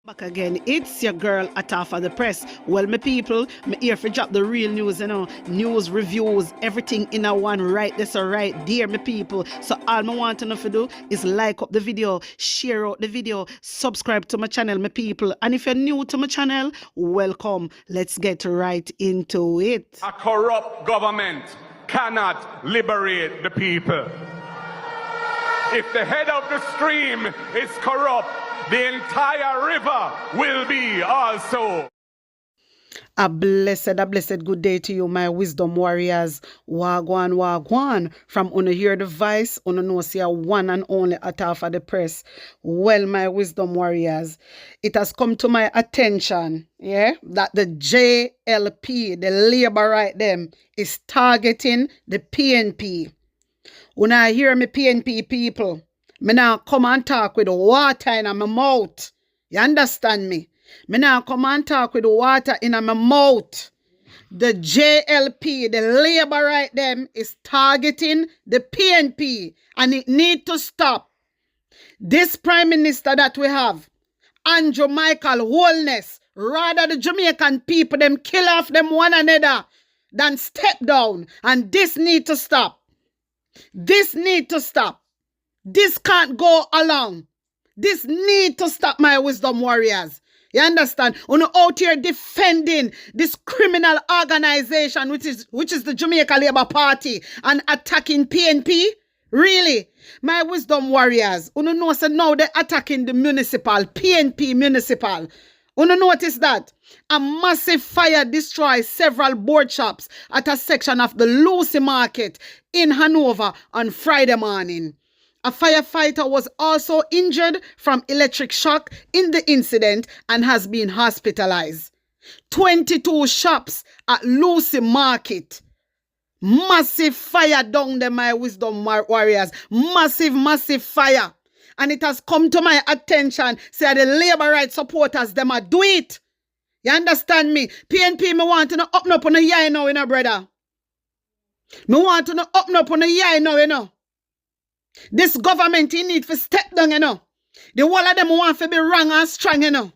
Back again, it's your girl Atafa the Press. Well, my people, me here for drop the real news, news, reviews, everything in a one right this or right there, my people. So all me want to know to do is like up the video, share out the video, subscribe to my channel, my people. And if you're new to my channel, welcome. Let's get right into it. A corrupt government cannot liberate the people. If the head of the stream is corrupt, the entire river will be also. A blessed good day to you, my wisdom warriors. Wagwan, wagwan. From una hear the voice, una know see a one and only Atafa the Press. Well, my wisdom warriors, it has come to my attention, that the JLP, the labor right them, is targeting the PNP. Una hear me PNP people, me now come and talk with water in my mouth. You understand me? Me now come and talk with water in my mouth. The JLP, the labor right them, is targeting the PNP. And it need to stop. This prime minister that we have, Andrew Michael Holness, rather the Jamaican people, them kill off them one another than step down. And this need to stop. This need to stop. This can't go along. This need to stop, my wisdom warriors. You understand? You're out here defending this criminal organization, which is the Jamaica Labour Party, and attacking PNP? Really? My wisdom warriors, you know so now they're attacking the municipal, PNP municipal. You notice that? A massive fire destroys several board shops at a section of the Lucea market in Hanover on Friday morning. A firefighter was also injured from electric shock in the incident and has been hospitalized. 22 shops at Lucea market. Massive fire down there, my wisdom warriors. Massive fire. And it has come to my attention, say the labor rights supporters, them a do it. You understand me? PNP, me want to open up on the eye now, brother. Me want to open up on the eye now, This government, you need to step down, The whole of them want to be wrong and strong, The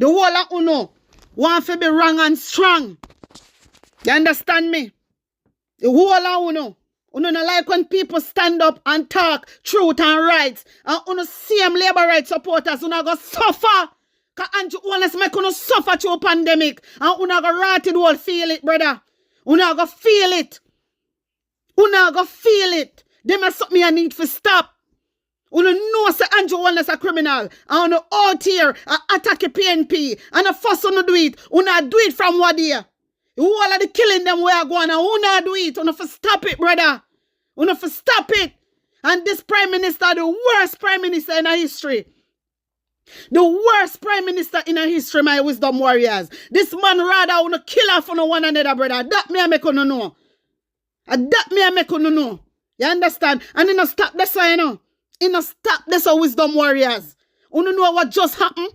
whole of uno want to be wrong and strong. You understand me? The whole of uno. Uno not like when people stand up and talk truth and rights. And uno same labor rights supporters, uno go suffer. Because Andrew Holness make uno suffer through pandemic. And uno go rotted whole feel it, brother. Uno go feel it. Uno go feel it. Them are something I need to stop. Uno know say Andrew Holness a criminal. And uno out here attack a PNP. And a first uno do it. Uno do it from what year? All of the killing them we are going and uno do it. Uno for stop it, brother. Uno for stop it. And this prime minister, the worst prime minister in our history. The worst prime minister in our history, my wisdom warriors. This man rather uno kill off on one another, brother. That me I make uno know. That me I make uno know. You understand? And you know stop this, You know stop this, wisdom warriors. Uno know what just happened?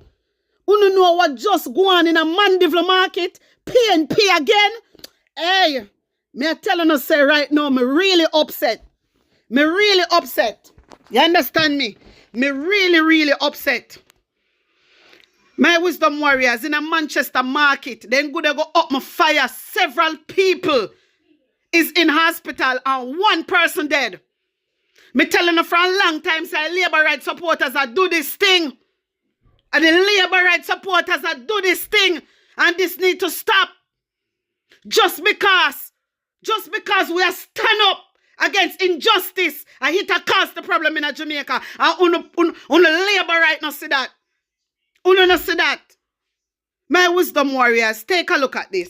Uno know what just go on in a Mandeville market? PNP again? Hey, me I telling you say right now, me really upset. Me really upset. You understand me? Me really upset. My wisdom warriors in a Manchester market, then go up my fire. Several people is in hospital and one person dead. Me telling you for a long time, say labor rights supporters that do this thing. And the labor rights supporters that do this thing. And this need to stop. Just because we are stand up against injustice and it has caused the problem in Jamaica. And uno labor right now see that. Uno no see that. My wisdom warriors, take a look at this.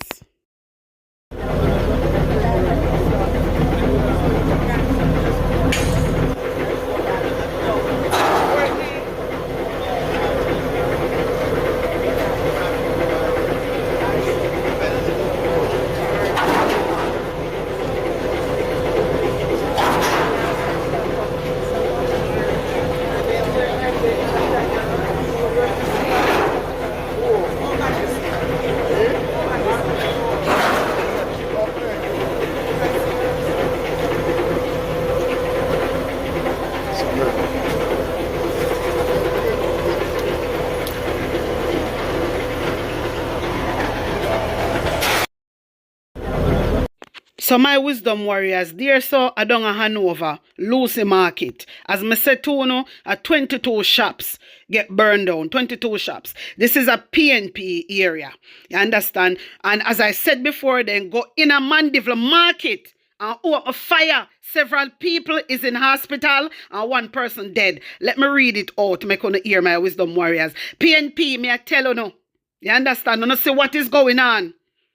So my wisdom warriors, there so I don't Hanover, Lucea Market. As me said to you, 22 shops get burned down. 22 shops. This is a PNP area. You understand? And as I said before, then go in a Mandeville Market and open fire. Several people is in hospital and one person dead. Let me read it out to make you hear my wisdom warriors. PNP, me I tell you no. You understand? You see what is going on.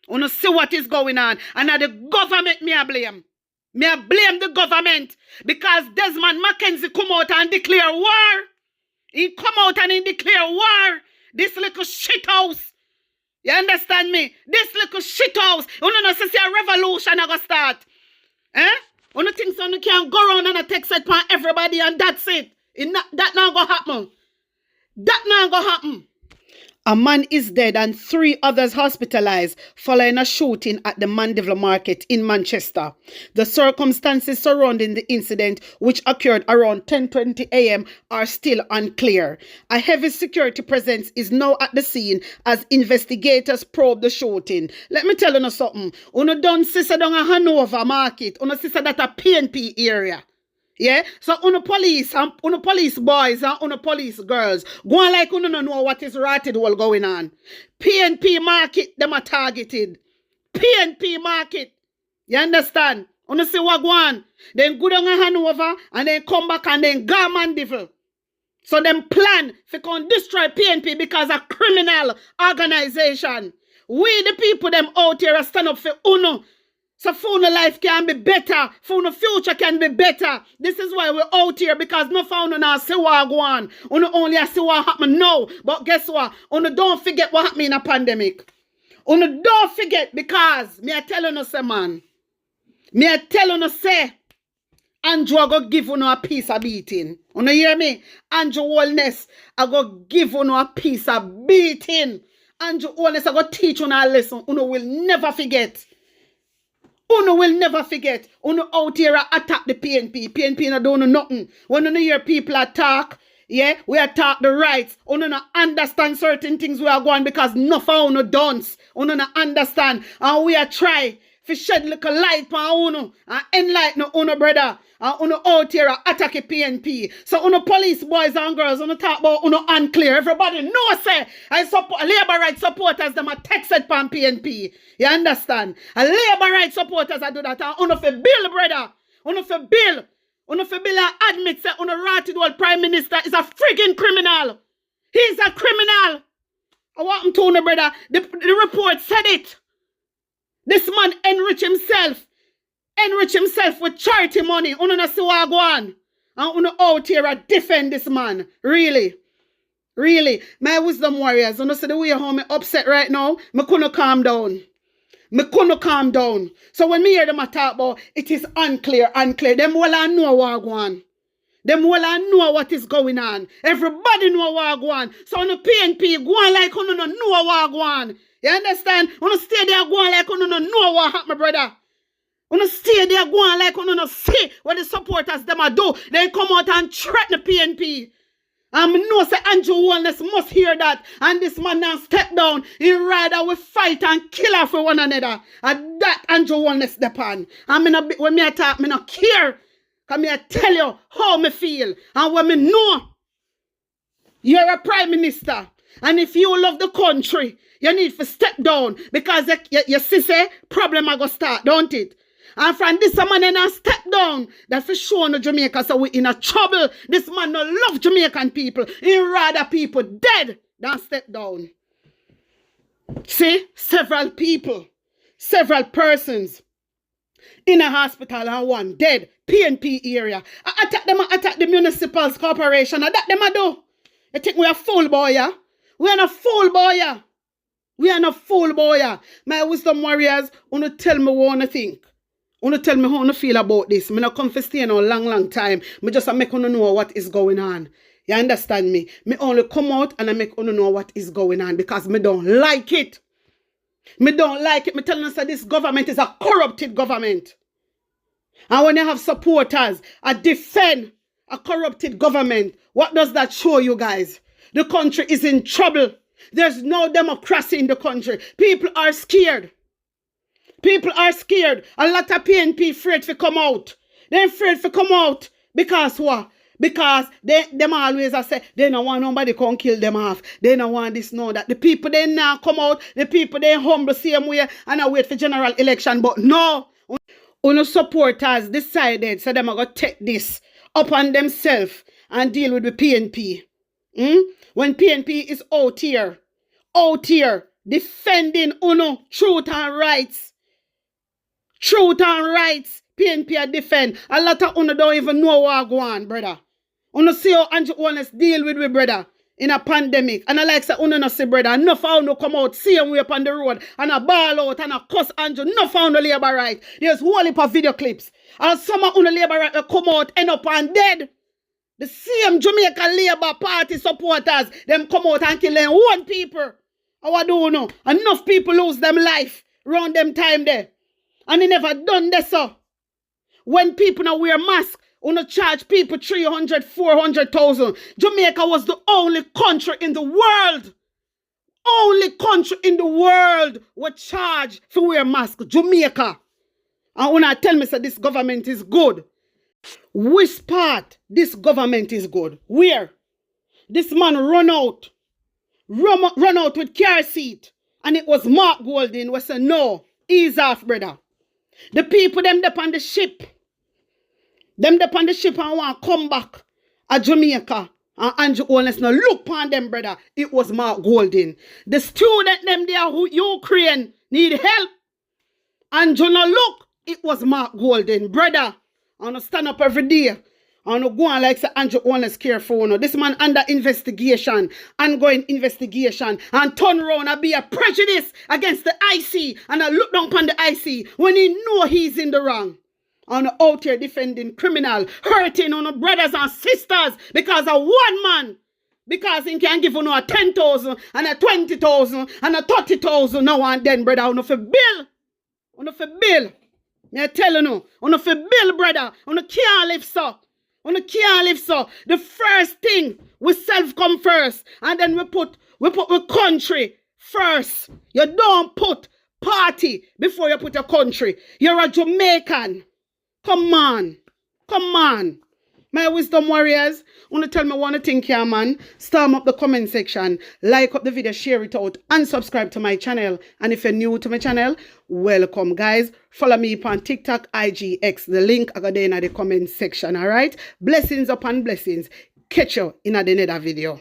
You see what is going on. And now the government me I blame. Me I blame the government. Because Desmond Mackenzie come out and declare war. He come out and he declare war. This little shit house. You understand me? This little shit house. You know, see a revolution I go start. Eh? You think so you can go around and text it upon everybody and that's it. That not gonna happen. That not gonna happen. A man is dead and 3 others hospitalized following a shooting at the Mandeville Market in Manchester. The circumstances surrounding the incident, which occurred around 10:20 a.m., are still unclear. A heavy security presence is now at the scene as investigators probe the shooting. Let me tell you something. Uno don't see down a Hanover Market. Uno see that a PNP area. Yeah, so police boys and police girls go on like you don't know what is rotted all going on. PNP Market, them are targeted. PNP Market, you understand? You see what go on? Then go down a Hanover and then come back and then go Mandeville. So them plan to come destroy PNP because a criminal organization. We the people them out here stand up for UNO. So for no life can be better. For no future can be better. This is why we're out here because no found on see what go on. You only see what happen now. But guess what? You don't forget what happened in a pandemic. You don't forget because me I tell you no say man. Me I tell you no say Andrew I go give you a piece of beating. You hear me? Andrew Wellness I go give you a piece of beating. Andrew Wellness I go teach you a lesson. You will never forget. Uno will never forget. Uno out here attack the PNP. PNP no don't know nothing. When you hear people attack, yeah, we attack the rights. Uno no understand certain things we are going because nothing uno dance. Uno no understand. And we are try to shed little light on uno and enlighten uno brother. And uno out here attack the PNP. So uno police boys and girls, uno talk about uno unclear. Everybody know say I support labor rights supporters them a texted pan PNP. You understand? A labor rights supporters I do that. And uno for bill, brother. Uno for bill. Uno for bill and admit say uno rotted old prime minister is a freaking criminal. He's a criminal. I want him to uno brother. The report said it. This man enrich himself with charity money. Uno no see what go on. And uno out here defend this man. Really. Really. My wisdom warriors, uno see the way how me upset right now, me couldn't calm down. Me couldn't calm down. So when me hear them talk about it is unclear. Them all I know what go on. Them all I know what is going on. Everybody know what go on. So on the PNP go on like uno no know what go on. You understand? Uno stay there go on like uno no know what happen, brother. Uno stay there go on like uno no see what the supporters them a do. They come out and threaten the PNP. And I know say Andrew Wellness must hear that. And this man now step down. He rather we fight and kill her for one another. And that Andrew Wellness depend. And when me talk, me not care. Because me tell you how me feel. And when me know you're a prime minister. And if you love the country, you need to step down. Because you see say problem are going to start, don't it? And from this man and step down. That's for sure no Jamaica. So we in a trouble. This man no love Jamaican people. He rather people dead than step down. See? Several people. Several persons. In a hospital and one dead. PNP area. I attack the municipal corporation. And that them I do. You think we are fool boy, yeah? We are not fool boy, yeah? We are not fool boy, yeah? My wisdom warriors, wanna tell me what I think. Wanna tell me how I feel about this. Me not come for stay no long time. Me just make you know what is going on. You understand me? Me only come out and I make you know what is going on because me don't like it. Me don't like it. Me telling us that this government is a corrupted government. And when you have supporters, I defend a corrupted government. What does that show you guys? The country is in trouble. There's no democracy in the country. People are scared. People are scared. A lot of PNP afraid to come out. They're afraid to come out. Because what? Because them always say, they don't want nobody come kill them off. They don't want this, no, that. The people, they now come out. The people, they humble same way and I wait for general election. But no. Uno supporters decided, so them are going to take this upon themselves and deal with the PNP. When PNP is out here, defending Uno truth and rights. Truth and rights, PNP are defend. A lot of Uno don't even know what go on, brother. Uno see how Andrew Honest deal with brother in a pandemic. And I like say Uno no see brother. Enough how Uno come out, see him way up on the road and a ball out and a cuss Andrew. Enough how Uno labor right. There's whole heap of video clips. And some of Uno labor right will come out, end up and dead. The same Jamaica Labour Party supporters, them come out and kill them one people. And what do you know? Enough people lose them life around them time there. And they never done this so. When people now wear masks, you charge people 300, 400,000. Jamaica was the only country in the world. Only country in the world would charge for wear mask. Jamaica. And when I tell me that this government is good, which part this government is good? Where? This man run out with car seat. And it was Mark Golding who said, no, ease off, brother. The people, them up on the ship. Them up on the ship and want to come back at Jamaica. And Andrew Honest now look upon them, brother. It was Mark Golding. The student them there who Ukraine need help. Andrew now look, it was Mark Golding, brother. I want to stand up every day. I want to go on like say Andrew Honest careful. No. This man under investigation, ongoing investigation, and turn around and be a prejudice against the IC, and I look down upon the IC when he know he's in the wrong. And out here defending criminal, hurting on brothers and sisters because of one man. Because he can give you a 10,000 and a 20,000 and a 30,000 now and then, brother. On for bill. On for bill. Me tell you, on for bill, brother. On can't live so. On can't live so. The first thing we self come first, and then we put country first. You don't put party before you put your country. You're a Jamaican. Come on. Come on. My wisdom warriors, want to tell me one thing here, man. Storm up the comment section, like up the video, share it out, and subscribe to my channel. And if you're new to my channel, welcome, guys. Follow me on TikTok, IG, X. The link I got there in the comment section, all right? Blessings upon blessings. Catch you in another video.